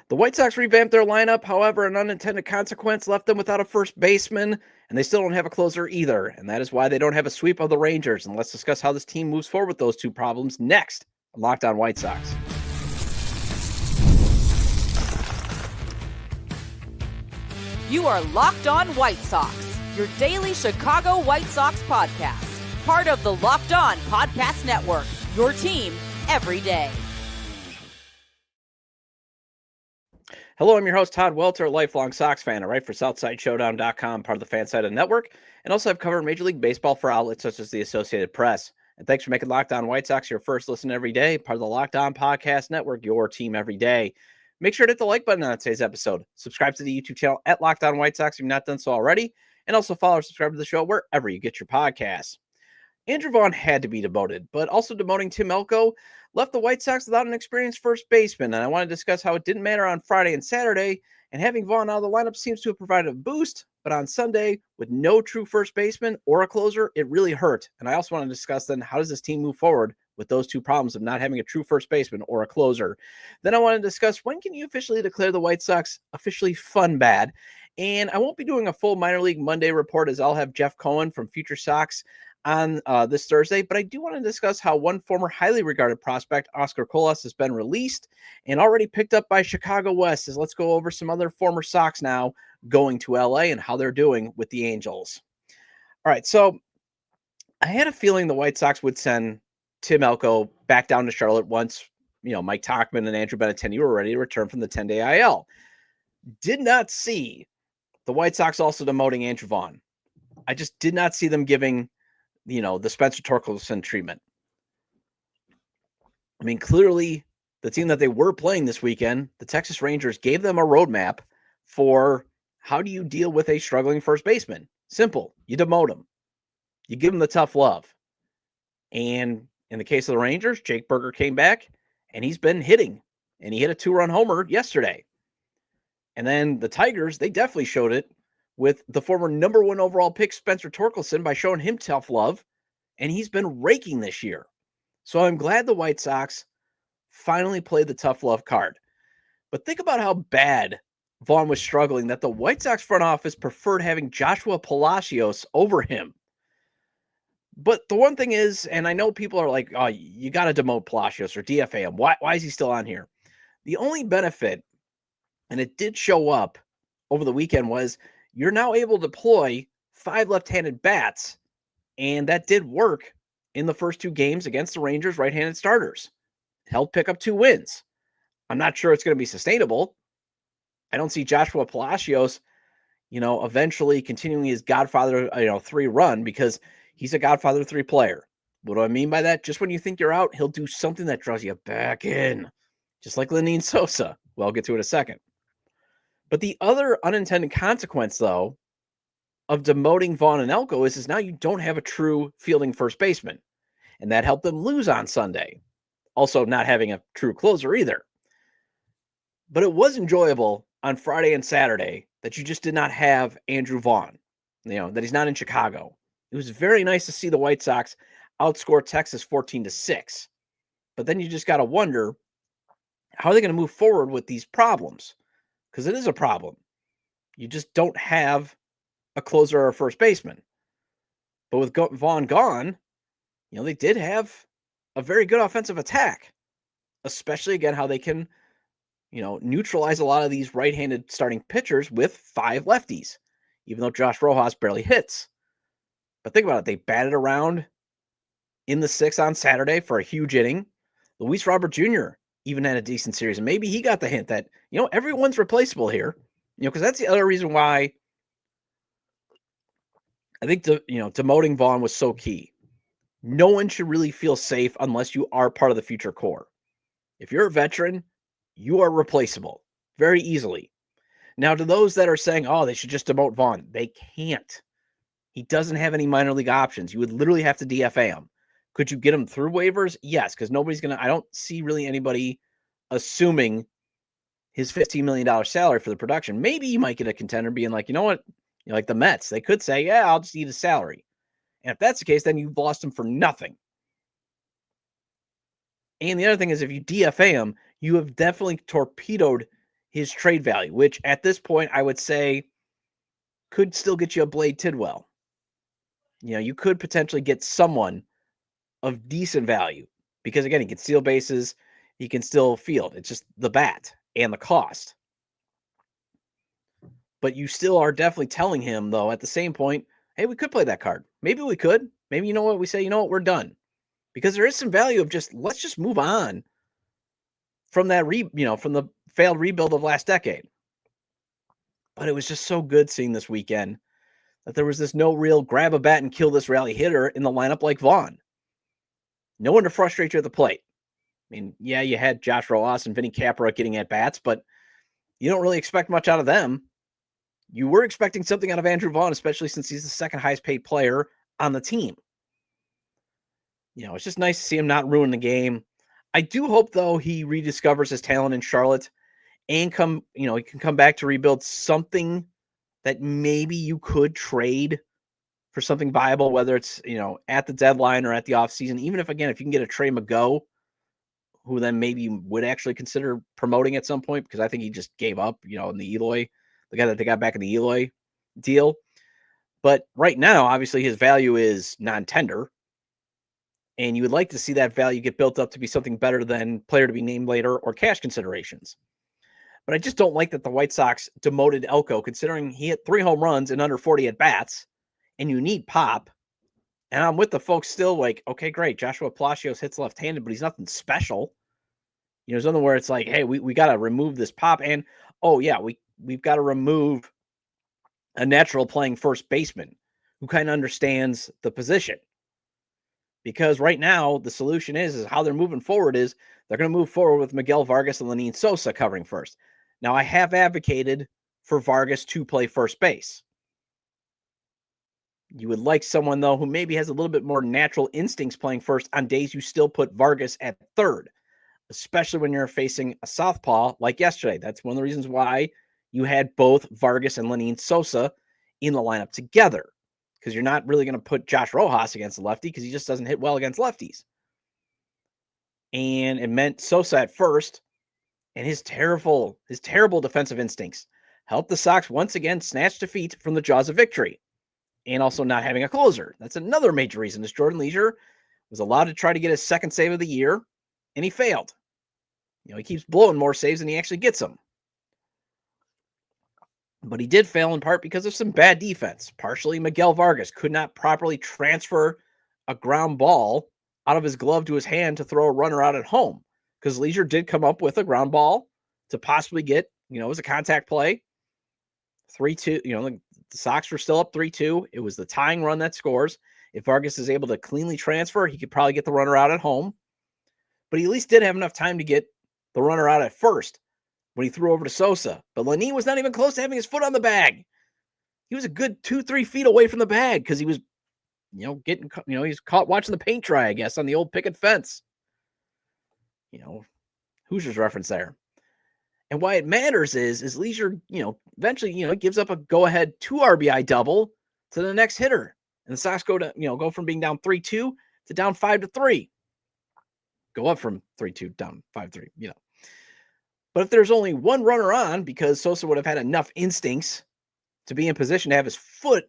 The White Sox revamped their lineup. However, an unintended consequence left them without a first baseman, and they still don't have a closer either. And that is why they don't have a sweep of the Rangers. And let's discuss how this team moves forward with those two problems next on Locked On White Sox. You are Locked On White Sox, your daily Chicago White Sox podcast. Part of the Locked On Podcast Network, your team every day. Hello, I'm your host, Todd Welter, a lifelong Sox fan. I write for SouthsideShowdown.com, part of the Fansided Network, and also have covered Major League Baseball for outlets such as the Associated Press. And thanks for making Locked On White Sox your first listen every day, part of the Locked On Podcast Network, your team every day. Make sure to hit the like button on today's episode. Subscribe to the YouTube channel at Locked On White Sox if you've not done so already, and also follow or subscribe to the show wherever you get your podcasts. Andrew Vaughn had to be demoted, but also demoting Tim Elko left the White Sox without an experienced first baseman, and I want to discuss how it didn't matter on Friday and Saturday, and having Vaughn out of the lineup seems to have provided a boost, but on Sunday, with no true first baseman or a closer, it really hurt. And I also want to discuss then, how does this team move forward with those two problems of not having a true first baseman or a closer? Then I want to discuss, when can you officially declare the White Sox officially fun bad? And I won't be doing a full minor league Monday report, as I'll have Jeff Cohen from Future Sox on this Thursday, but I do want to discuss how one former highly regarded prospect, Oscar Colas, has been released and already picked up by Chicago West. As let's go over some other former Sox now going to LA and how they're doing with the Angels. All right, so I had a feeling the White Sox would send Tim Elko back down to Charlotte once, Mike Tauchman and Andrew Benintendi were ready to return from the 10-day IL. Did not see the White Sox also demoting Andrew Vaughn. I just did not see them giving the Spencer Torkelson treatment. I mean, clearly the team that they were playing this weekend, the Texas Rangers, gave them a roadmap for how do you deal with a struggling first baseman. Simple. You demote him. You give him the tough love. And in the case of the Rangers, Jake Burger came back and he's been hitting, and he hit a 2-run homer yesterday. And then the Tigers, they definitely showed it with the former number 1 overall pick, Spencer Torkelson, by showing him tough love, and he's been raking this year. So I'm glad the White Sox finally played the tough love card. But think about how bad Vaughn was struggling that the White Sox front office preferred having Joshua Pistachios over him. But the one thing is, and I know people are like, oh, you got to demote Pistachios or DFA him. Why is he still on here? The only benefit, and it did show up over the weekend, was you're now able to deploy 5 left-handed bats, and that did work in the first 2 games against the Rangers right-handed starters. It helped pick up 2 wins. I'm not sure it's going to be sustainable. I don't see Joshua Pistachios, eventually continuing his Godfather, 3 run, because he's a Godfather 3 player. What do I mean by that? Just when you think you're out, he'll do something that draws you back in, just like Lenyn Sosa. Well, I'll get to it in a second. But the other unintended consequence, though, of demoting Vaughn and Elko is now you don't have a true fielding first baseman. And that helped them lose on Sunday. Also, not having a true closer either. But it was enjoyable on Friday and Saturday that you just did not have Andrew Vaughn, that he's not in Chicago. It was very nice to see the White Sox outscore Texas 14-6. But then you just got to wonder, how are they going to move forward with these problems? Because it is a problem. You just don't have a closer or a first baseman. But with Vaughn gone, they did have a very good offensive attack, especially again how they can, neutralize a lot of these right-handed starting pitchers with 5 lefties, even though Josh Rojas barely hits. But think about it. They batted around in the 6th on Saturday for a huge inning. Luis Robert Jr. even had a decent series, and maybe he got the hint that, everyone's replaceable here, because that's the other reason why I think demoting Vaughn was so key. No one should really feel safe unless you are part of the future core. If you're a veteran, you are replaceable very easily. Now, to those that are saying, oh, they should just demote Vaughn, they can't. He doesn't have any minor league options. You would literally have to DFA him. Could you get him through waivers? Yes, because I don't see really anybody assuming his $15 million salary for the production. Maybe you might get a contender being like, you know what? Like the Mets, they could say, yeah, I'll just eat his salary. And if that's the case, then you've lost him for nothing. And the other thing is, if you DFA him, you have definitely torpedoed his trade value, which at this point I would say could still get you a Blade Tidwell. You could potentially get someone of decent value because, again, he can steal bases, he can still field. It's just the bat and the cost. But you still are definitely telling him, though, at the same point, hey, we could play that card. Maybe we could. Maybe you know what we say, we're done. Because there is some value of let's just move on from that from the failed rebuild of last decade. But it was just so good seeing this weekend that there was this no real grab a bat and kill this rally hitter in the lineup like Vaughn. No one to frustrate you at the plate. I mean, yeah, you had Josh Rojas and Vinny Capra getting at bats, but you don't really expect much out of them. You were expecting something out of Andrew Vaughn, especially since he's the second highest paid player on the team. It's just nice to see him not ruin the game. I do hope, though, he rediscovers his talent in Charlotte and he can come back to rebuild something that maybe you could trade for something viable, whether it's, at the deadline or at the offseason. Even if you can get a Trey McGough, who then maybe would actually consider promoting at some point, because I think he just gave up, in the Eloy, the guy that they got back in the Eloy deal. But right now, obviously, his value is non-tender. And you would like to see that value get built up to be something better than player to be named later or cash considerations. But I just don't like that the White Sox demoted Elko, considering he hit 3 home runs in under 40 at-bats, and you need pop. And I'm with the folks still like, okay, great. Joshua Pistachios hits left-handed, but he's nothing special. There's nothing where it's like, hey, we got to remove this pop. And, oh, yeah, we've got to remove a natural playing first baseman who kind of understands the position. Because right now, the solution is how they're moving forward is they're going to move forward with Miguel Vargas and Lenin Sosa covering first. Now, I have advocated for Vargas to play first base. You would like someone, though, who maybe has a little bit more natural instincts playing first on days you still put Vargas at third, especially when you're facing a southpaw like yesterday. That's one of the reasons why you had both Vargas and Lenin Sosa in the lineup together, because you're not really going to put Josh Rojas against the lefty because he just doesn't hit well against lefties. And it meant Sosa at first, and his terrible defensive instincts helped the Sox once again snatch defeat from the jaws of victory. And also not having a closer. That's another major reason is Jordan Leisure was allowed to try to get his second save of the year, and he failed. He keeps blowing more saves than he actually gets them. But he did fail in part because of some bad defense. Partially, Miguel Vargas could not properly transfer a ground ball out of his glove to his hand to throw a runner out at home, because Leisure did come up with a ground ball to possibly get, it was a contact play. 3-2, the Sox were still up 3-2. It was the tying run that scores. If Vargas is able to cleanly transfer, he could probably get the runner out at home. But he at least did have enough time to get the runner out at first when he threw over to Sosa. But Lenin was not even close to having his foot on the bag. He was a good 2-3 feet away from the bag because he was, he's caught watching the paint dry, I guess, on the old picket fence. Hoosiers reference there. And why it matters is Leisure, eventually, gives up a go-ahead 2 RBI double to the next hitter. And the Sox go from being down 3-2 to down 5-3. Go up from 3-2 down 5-3, But if there's only one runner on, because Sosa would have had enough instincts to be in position to have his foot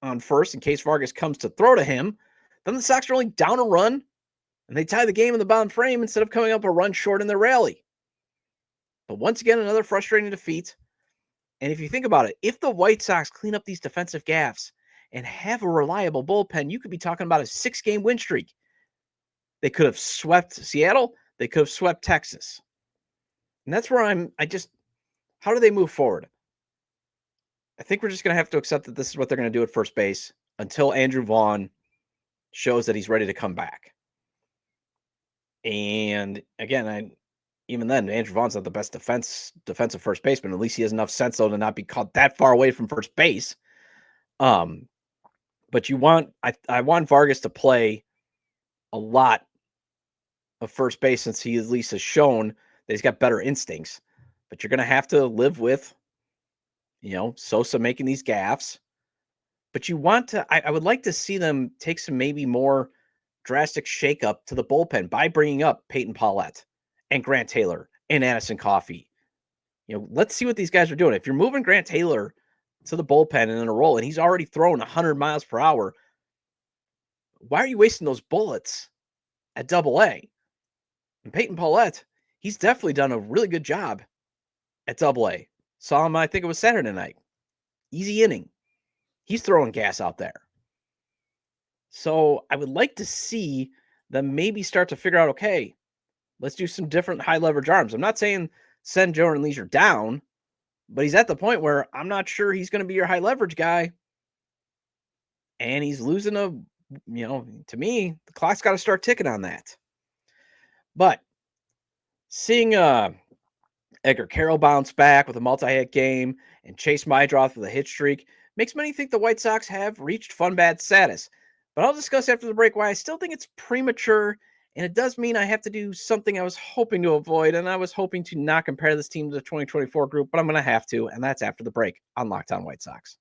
on first in case Vargas comes to throw to him, then the Sox are only down a run, and they tie the game in the bottom frame instead of coming up a run short in their rally. But once again, another frustrating defeat. And if you think about it, if the White Sox clean up these defensive gaffes and have a reliable bullpen, you could be talking about a 6-game win streak. They could have swept Seattle. They could have swept Texas. And that's where how do they move forward? I think we're just going to have to accept that this is what they're going to do at first base until Andrew Vaughn shows that he's ready to come back. And again, even then, Andrew Vaughn's not the best defensive first baseman. At least he has enough sense, though, to not be caught that far away from first base. But I want Vargas to play a lot of first base, since he at least has shown that he's got better instincts. But you're going to have to live with, Sosa making these gaffes. But I would like to see them take some maybe more drastic shakeup to the bullpen by bringing up Peyton Paulette and Grant Taylor and Addison Coffey. Let's see what these guys are doing. If you're moving Grant Taylor to the bullpen and in a role, and he's already thrown 100 miles per hour, why are you wasting those bullets at Double-A? And Peyton Paulette, he's definitely done a really good job at Double-A. Saw him, I think it was Saturday night. Easy inning. He's throwing gas out there. So I would like to see them maybe start to figure out, okay, let's do some different high leverage arms. I'm not saying send Jordan Leisure down, but he's at the point where I'm not sure he's going to be your high leverage guy. And he's losing to me, the clock's got to start ticking on that. But seeing Edgar Carroll bounce back with a multi-hit game and Chase Mydroth with a hit streak makes many think the White Sox have reached fun bad status. But I'll discuss after the break why I still think it's premature, and it does mean I have to do something I was hoping to avoid, and I was hoping to not compare this team to the 2024 group, but I'm going to have to, and that's after the break on Locked On White Sox.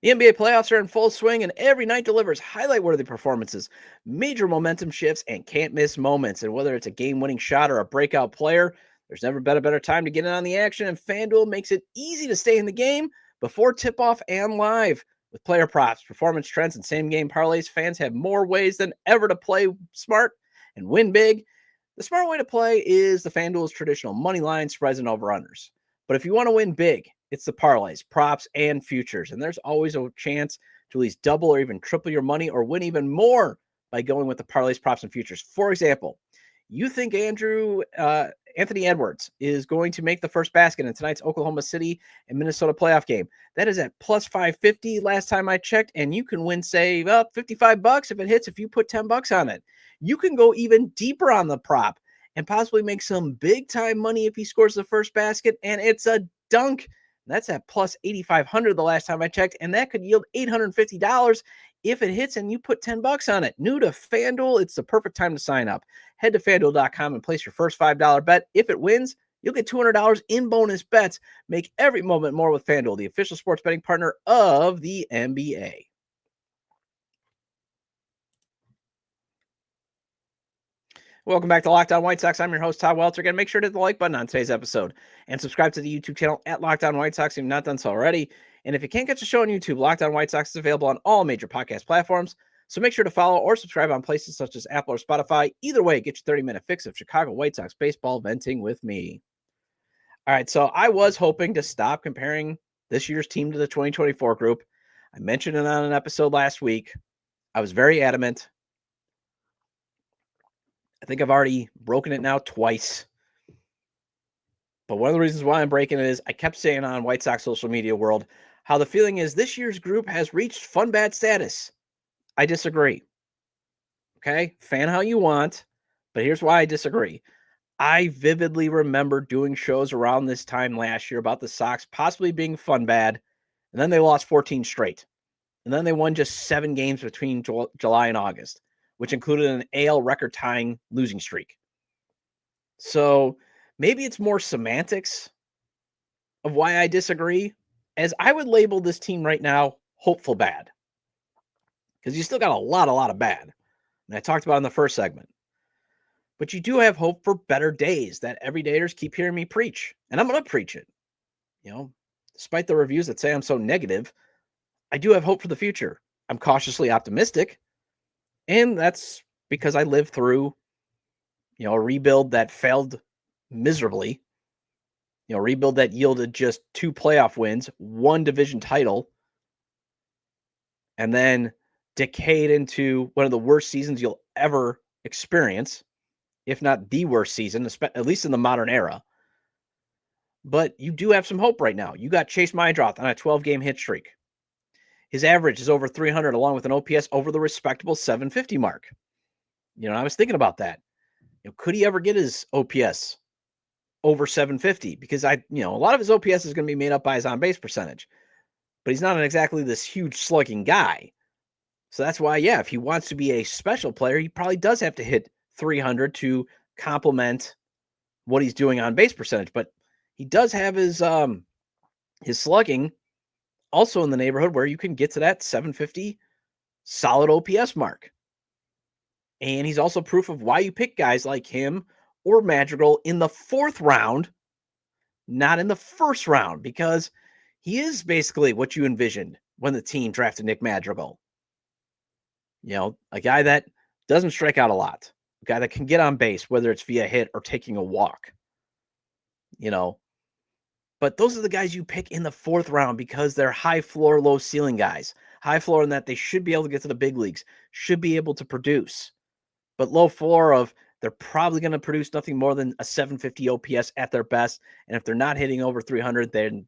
The NBA playoffs are in full swing, and every night delivers highlight-worthy performances, major momentum shifts, and can't-miss moments. And whether it's a game-winning shot or a breakout player, there's never been a better time to get in on the action, and FanDuel makes it easy to stay in the game before tip-off and live. With player props, performance trends, and same-game parlays, fans have more ways than ever to play smart and win big. The smart way to play is the FanDuel's traditional money line, spreads, and over-unders. But if you want to win big, it's the parlays, props, and futures. And there's always a chance to at least double or even triple your money or win even more by going with the parlays, props, and futures. For example, you think Anthony Edwards is going to make the first basket in tonight's Oklahoma City and Minnesota playoff game. That is at plus 550 last time I checked, and you can win, say, $55 if it hits if you put $10 on it. You can go even deeper on the prop and possibly make some big-time money if he scores the first basket, and it's a dunk. That's at plus 8,500 the last time I checked, and that could yield $850 if it hits and you put $10 on it. New to FanDuel, it's the perfect time to sign up. Head to FanDuel.com and place your first $5 bet. If it wins, you'll get $200 in bonus bets. Make every moment more with FanDuel, the official sports betting partner of the NBA. Welcome back to Locked On White Sox. I'm your host, Todd Welter. Again, make sure to hit the like button on today's episode and subscribe to the YouTube channel at Locked On White Sox if you've not done so already. And if you can't catch the show on YouTube, Locked On White Sox is available on all major podcast platforms. So make sure to follow or subscribe on places such as Apple or Spotify. Either way, get your 30-minute fix of Chicago White Sox baseball venting with me. All right, so I was hoping to stop comparing this year's team to the 2024 group. I mentioned it on an episode last week. I was very adamant. I think I've already broken it now twice. But one of the reasons why I'm breaking it is I kept saying on White Sox social media world how the feeling is this year's group has reached fun bad status. I disagree. Okay? Fan how you want, but here's why I disagree. I vividly remember doing shows around this time last year about the Sox possibly being fun bad, and then they lost 14 straight. And then they won just 7 games between July and August, which included an AL record-tying losing streak. So maybe it's more semantics of why I disagree, as I would label this team right now hopeful bad. Because you still got a lot of bad. And I talked about in the first segment. But you do have hope for better days that everydayers keep hearing me preach. And I'm going to preach it. Despite the reviews that say I'm so negative, I do have hope for the future. I'm cautiously optimistic. And that's because I lived through, a rebuild that failed miserably. A rebuild that yielded just 2 playoff wins, 1 division title, and then decayed into one of the worst seasons you'll ever experience, if not the worst season, at least in the modern era. But you do have some hope right now. You got Chase Mydroth on a 12-game hit streak. His average is over 300, along with an OPS over the respectable 750 mark. I was thinking about that. Could he ever get his OPS over 750? Because a lot of his OPS is going to be made up by his on-base percentage. But he's not exactly this huge slugging guy. So that's why, if he wants to be a special player, he probably does have to hit 300 to complement what he's doing on base percentage. But he does have his slugging also in the neighborhood where you can get to that 750 solid OPS mark. And he's also proof of why you pick guys like him or Madrigal in the 4th round, not in the 1st round, because he is basically what you envisioned when the team drafted Nick Madrigal. A guy that doesn't strike out a lot, a guy that can get on base, whether it's via hit or taking a walk. But those are the guys you pick in the 4th round because they're high floor, low ceiling guys. High floor in that they should be able to get to the big leagues, should be able to produce. But low floor of they're probably going to produce nothing more than a 750 OPS at their best. And if they're not hitting over 300, then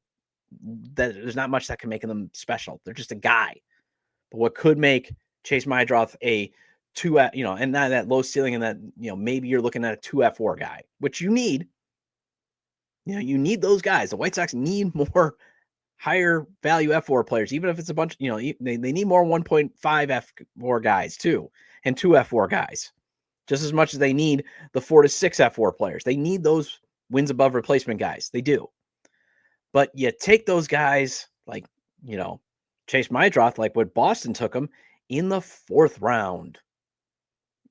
there's not much that can make them special. They're just a guy. But what could make Chase Mydroth a 2, and not that low ceiling and that, maybe you're looking at a 2F4 guy, which you need. You need those guys. The White Sox need more higher value F4 players, even if it's a bunch, they need more 1.5 F4 guys too, and 2 F4 guys, just as much as they need the 4 to 6 F4 players. They need those wins above replacement guys. They do. But you take those guys like, Chase Mydroth, like what Boston took him in the 4th round.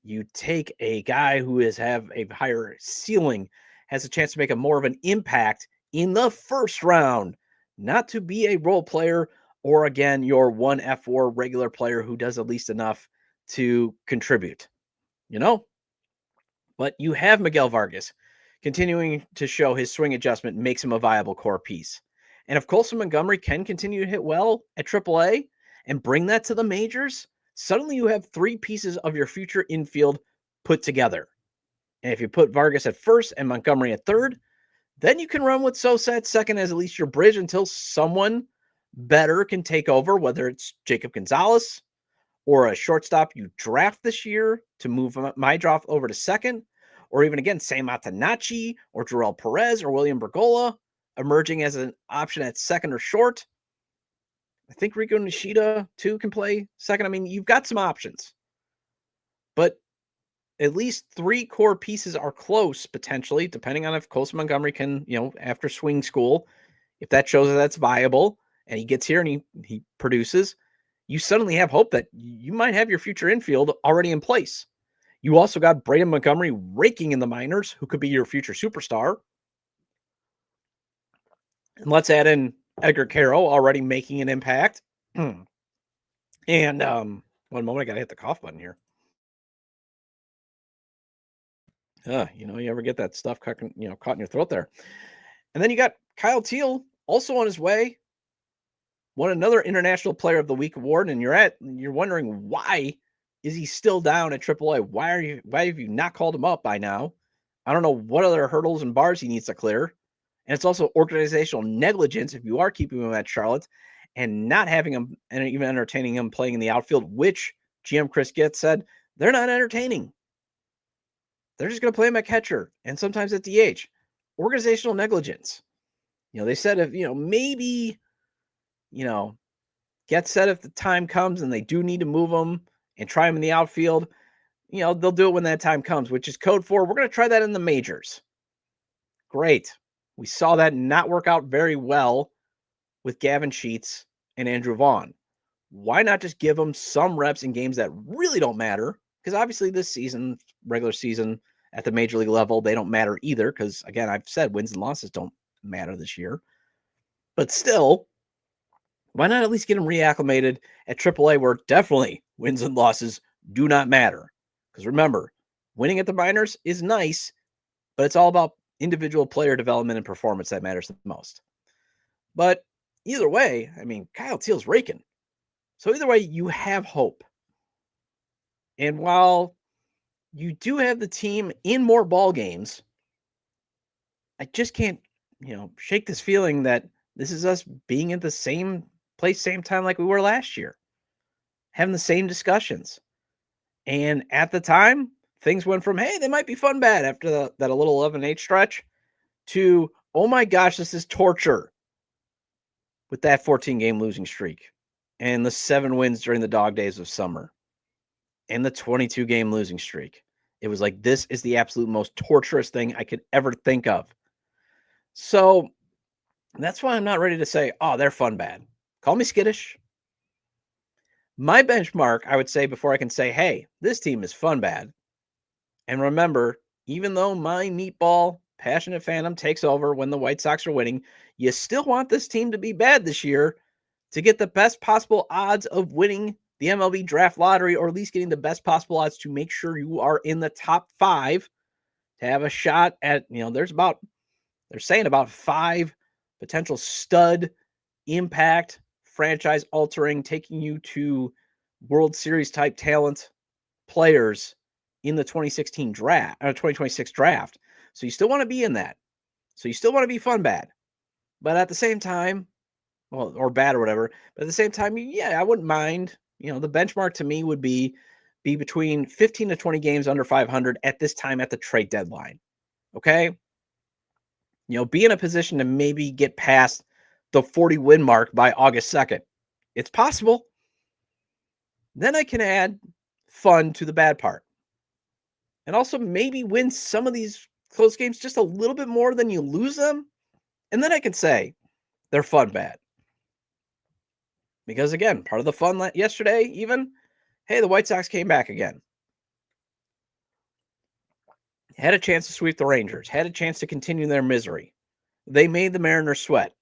You take a guy who have a higher ceiling, has a chance to make a more of an impact in the 1st round, not to be a role player or, again, your 1F4 regular player who does at least enough to contribute, But you have Miguel Vargas continuing to show his swing adjustment makes him a viable core piece. And if Colson Montgomery can continue to hit well at AAA and bring that to the majors, suddenly you have 3 pieces of your future infield put together. And if you put Vargas at 1st and Montgomery at 3rd, then you can run with Sosa at 2nd as at least your bridge until someone better can take over, whether it's Jacob Gonzalez or a shortstop you draft this year to move Mydroth over to 2nd, or even, again, Sam Matanacci or Jarrell Perez or William Bergola emerging as an option at 2nd or short. I think Rico Nishida, too, can play 2nd. I mean, you've got some options. But at least 3 core pieces are close, potentially, depending on if Colson Montgomery can, after swing school, if that shows that that's viable and he gets here and he produces, you suddenly have hope that you might have your future infield already in place. You also got Braden Montgomery raking in the minors, who could be your future superstar. And let's add in Edgar Caro already making an impact. And one moment, I got to hit the cough button here. You ever get that stuff caught in your throat there. And then you got Kyle Teal also on his way. Won another International Player of the Week award, and you're wondering why is he still down at AAA? Why have you not called him up by now? I don't know what other hurdles and bars he needs to clear. And it's also organizational negligence if you are keeping him at Charlotte and not having him and even entertaining him playing in the outfield, which GM Chris Getz said they're not entertaining. They're just going to play him at catcher and sometimes at DH. Organizational negligence. They said if, maybe, Getz said if the time comes and they do need to move him and try him in the outfield, they'll do it when that time comes, which is code for we're going to try that in the majors. Great. We saw that not work out very well with Gavin Sheets and Andrew Vaughn. Why not just give them some reps in games that really don't matter? Because obviously this season, regular season at the major league level, they don't matter either. Because, again, I've said wins and losses don't matter this year. But still, why not at least get them reacclimated at AAA where definitely wins and losses do not matter? Because remember, winning at the minors is nice, but it's all about individual player development and performance that matters the most. But either way, I mean, Kyle Teal's raking. So either way, you have hope. And while you do have the team in more ball games, I just can't, shake this feeling that this is us being at the same place, same time like we were last year, having the same discussions. And at the time, things went from, hey, they might be fun bad after that a little 11-8 stretch to, oh my gosh, this is torture with that 14-game losing streak and the 7 wins during the dog days of summer and the 22-game losing streak. It was like, this is the absolute most torturous thing I could ever think of. So that's why I'm not ready to say, oh, they're fun bad. Call me skittish. My benchmark, I would say, before I can say, hey, this team is fun bad. And remember, even though my meatball passionate fandom takes over when the White Sox are winning, you still want this team to be bad this year to get the best possible odds of winning the MLB draft lottery, or at least getting the best possible odds to make sure you are in the top 5 to have a shot at, they're saying about 5 potential stud impact, franchise altering, taking you to World Series type talent players in the 2016 draft or 2026 draft. So you still want to be in that. So you still want to be fun bad. But at the same time, well, or bad or whatever, but at the same time, yeah, I wouldn't mind. The benchmark to me would be between 15 to 20 games under 500 at this time at the trade deadline. Okay? Be in a position to maybe get past the 40 win mark by August 2nd. It's possible. Then I can add fun to the bad part. And also maybe win some of these close games just a little bit more than you lose them. And then I can say they're fun bad. Because again, part of the fun yesterday, even, hey, the White Sox came back again. Had a chance to sweep the Rangers, had a chance to continue their misery. They made the Mariners sweat.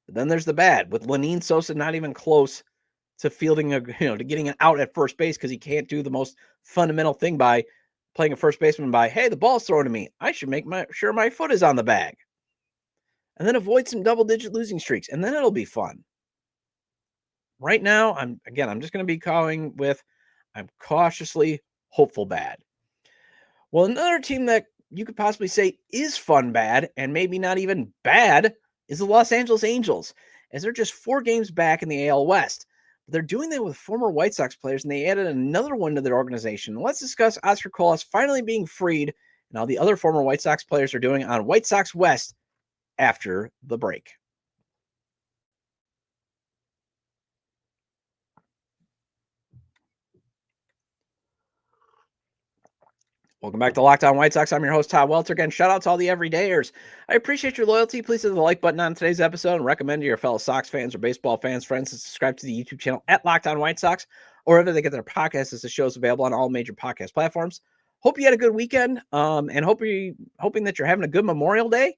But then there's the bad, with Lenyn Sosa not even close to fielding to getting an out at first base because he can't do the most fundamental thing by playing a first baseman by, hey, the ball's thrown to me. I should make sure my foot is on the bag. And then avoid some double-digit losing streaks, and then it'll be fun. Right now, I'm just going to be calling with, I'm cautiously hopeful bad. Well, another team that you could possibly say is fun bad, and maybe not even bad, is the Los Angeles Angels, as they're just 4 games back in the AL West. But they're doing that with former White Sox players, and they added another one to their organization. Let's discuss Oscar Colas finally being freed and how the other former White Sox players are doing on White Sox West after the break. Welcome back to Locked On White Sox. I'm your host, Todd Welter. Again, shout out to all the everydayers. I appreciate your loyalty. Please hit the like button on today's episode and recommend to your fellow Sox fans or baseball fans, friends, to subscribe to the YouTube channel at Locked On White Sox, or wherever they get their podcasts, as the show is available on all major podcast platforms. Hope you had a good weekend, and hoping that you're having a good Memorial Day.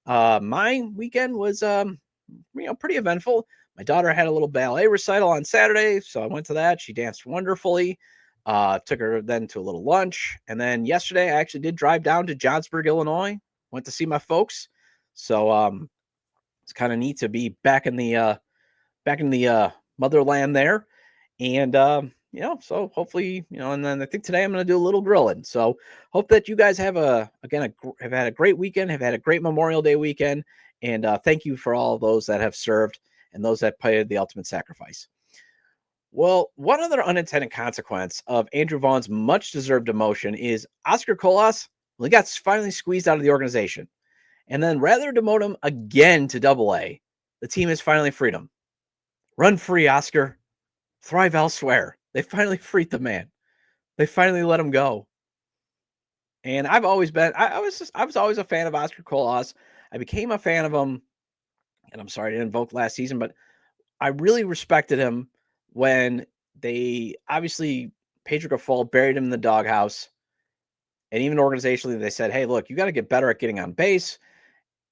My weekend was, pretty eventful. My daughter had a little ballet recital on Saturday, so I went to that. She danced wonderfully. Took her then to a little lunch. And then yesterday I actually did drive down to Johnsburg, Illinois, went to see my folks. So it's kind of neat to be back in the motherland there. And so hopefully, and then I think today I'm going to do a little grilling. So hope that you guys have have had a great weekend, have had a great Memorial Day weekend. And thank you for all those that have served and those that paid the ultimate sacrifice. Well, one other unintended consequence of Andrew Vaughn's much-deserved demotion is Oscar Colas, well, he got finally squeezed out of the organization. And then rather demote him again to Double-A, the team has finally freed him. Run free, Oscar. Thrive elsewhere. They finally freed the man. They finally let him go. And I've always been, I was always a fan of Oscar Colas. I became a fan of him, and I'm sorry I didn't vote last season, but I really respected him when they obviously Pedro Gaffol buried him in the doghouse. And even organizationally, they said, hey, look, you got to get better at getting on base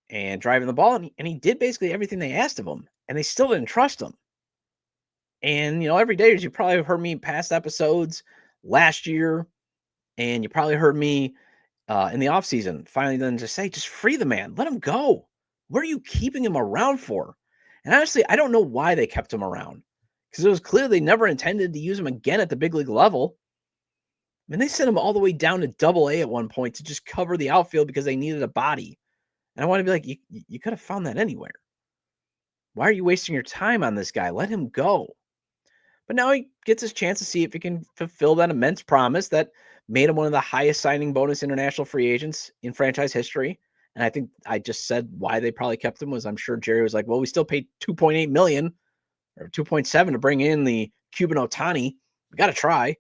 and driving the ball. And he did basically everything they asked of him, and they still didn't trust him. And, every day, as you probably heard me in past episodes last year, and you probably heard me in the offseason, finally then just say, just free the man. Let him go. What are you keeping him around for? And honestly, I don't know why they kept him around, because it was clear they never intended to use him again at the big league level. I mean, they sent him all the way down to Double-A at one point to just cover the outfield because they needed a body. And I want to be like, you could have found that anywhere. Why are you wasting your time on this guy? Let him go. But now he gets his chance to see if he can fulfill that immense promise that made him one of the highest signing bonus international free agents in franchise history. And I think I just said why they probably kept him was, I'm sure Jerry was like, well, we still paid $2.8 million or 2.7 to bring in the Cuban Ohtani. We got to try.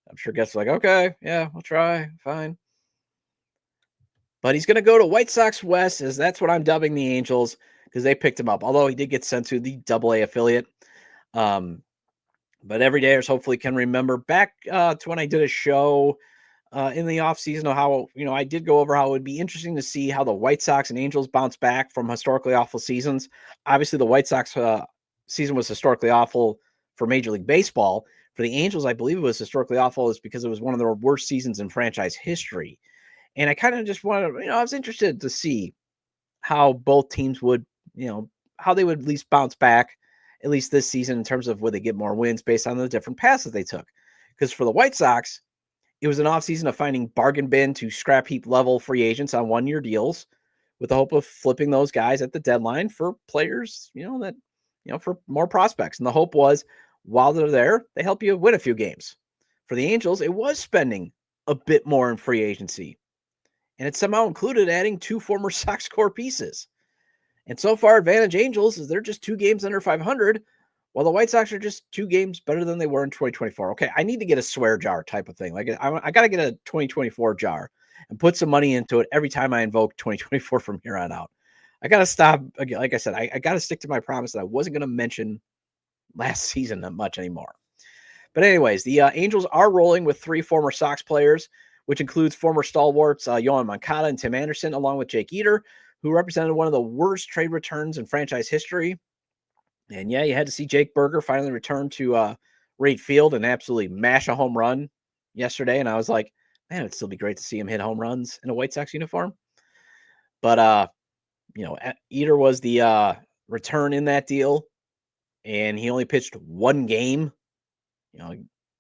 I'm sure Get's like, okay, yeah, we'll try. Fine. But he's going to go to White Sox West, as that's what I'm dubbing the Angels, because they picked him up. Although he did get sent to the Double-A affiliate. But everydayers hopefully can remember back to when I did a show in the offseason of how, I did go over how it would be interesting to see how the White Sox and Angels bounce back from historically awful seasons. Obviously, the White Sox season was historically awful for Major League Baseball. For the Angels, I believe it was historically awful is because it was one of their worst seasons in franchise history. And I kind of just wanted, I was interested to see how both teams would, how they would at least bounce back, at least this season, in terms of would they get more wins based on the different paths that they took. Because for the White Sox, it was an offseason of finding bargain bin to scrap heap level free agents on 1-year deals with the hope of flipping those guys at the deadline for players, for more prospects. And the hope was while they're there, they help you win a few games. For the Angels, it was spending a bit more in free agency. And it somehow included adding 2 former Sox core pieces. And so far, Advantage Angels is they're just 2 games under 500, while the White Sox are just 2 games better than they were in 2024. Okay, I need to get a swear jar type of thing. Like I got to get a 2024 jar and put some money into it every time I invoke 2024 from here on out. I got to stop. Again, like I said, I got to stick to my promise that I wasn't going to mention last season that much anymore. But anyways, the Angels are rolling with 3 former Sox players, which includes former stalwarts Yohan Moncada and Tim Anderson, along with Jake Eder, who represented one of the worst trade returns in franchise history. And yeah, you had to see Jake Berger finally return to Reed Field and absolutely mash a home run yesterday. And I was like, man, it'd still be great to see him hit home runs in a White Sox uniform. But, Eder was the return in that deal, and he only pitched 1 game,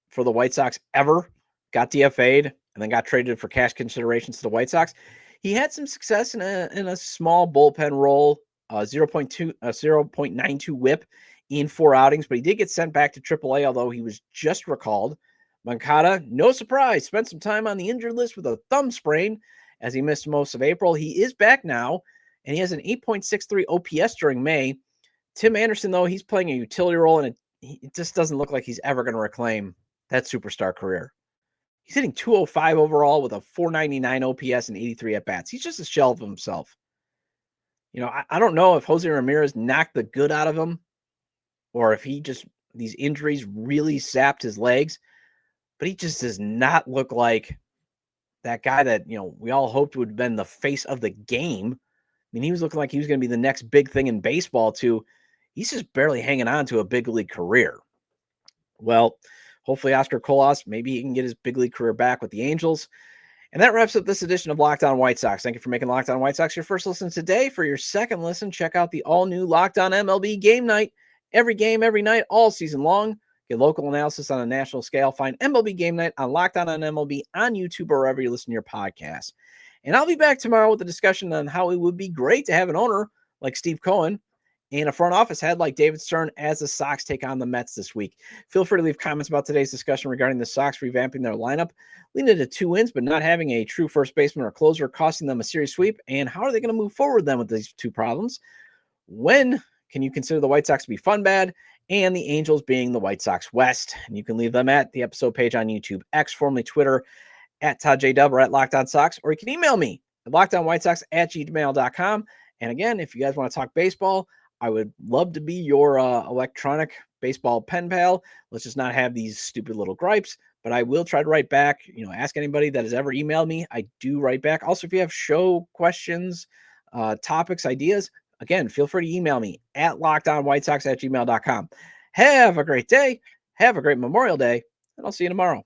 for the White Sox ever, got DFA'd, and then got traded for cash considerations to the White Sox. He had some success in a small bullpen role, 0.92 whip in 4 outings, but he did get sent back to AAA, although he was just recalled. Moncada, no surprise, spent some time on the injured list with a thumb sprain as he missed most of April. He is back now, and he has an 8.63 OPS during May. Tim Anderson, though, he's playing a utility role, and it just doesn't look like he's ever going to reclaim that superstar career. He's hitting 205 overall with a 499 OPS and 83 at-bats. He's just a shell of himself. I don't know if Jose Ramirez knocked the good out of him or if these injuries really sapped his legs, but he just does not look like that guy that, we all hoped would have been the face of the game. I mean, he was looking like he was going to be the next big thing in baseball too. He's just barely hanging on to a big league career. Well, hopefully Oscar Colas, maybe he can get his big league career back with the Angels. And that wraps up this edition of Locked On White Sox. Thank you for making Locked On White Sox your first listen today. For your second listen, check out the all-new Locked On MLB Game Night. Every game, every night, all season long. Get local analysis on a national scale. Find MLB Game Night on Locked On MLB on YouTube or wherever you listen to your podcast. And I'll be back tomorrow with a discussion on how it would be great to have an owner like Steve Cohen and a front office head like David Stern as the Sox take on the Mets this week. Feel free to leave comments about today's discussion regarding the Sox revamping their lineup, leading to 2 wins, but not having a true first baseman or closer, costing them a series sweep. And how are they going to move forward then with these 2 problems? When can you consider the White Sox to be fun bad? And the Angels being the White Sox West. And you can leave them at the episode page on YouTube, X, formerly Twitter, at Todd J. Dub or at Locked On Sox, or you can email me at lockedonwhitesox@gmail.com. And again, if you guys want to talk baseball, I would love to be your electronic baseball pen pal. Let's just not have these stupid little gripes, but I will try to write back. Ask anybody that has ever emailed me. I do write back. Also, if you have show questions, topics, ideas, again, feel free to email me at lockedonwhitesox@gmail.com. Have a great day. Have a great Memorial Day, and I'll see you tomorrow.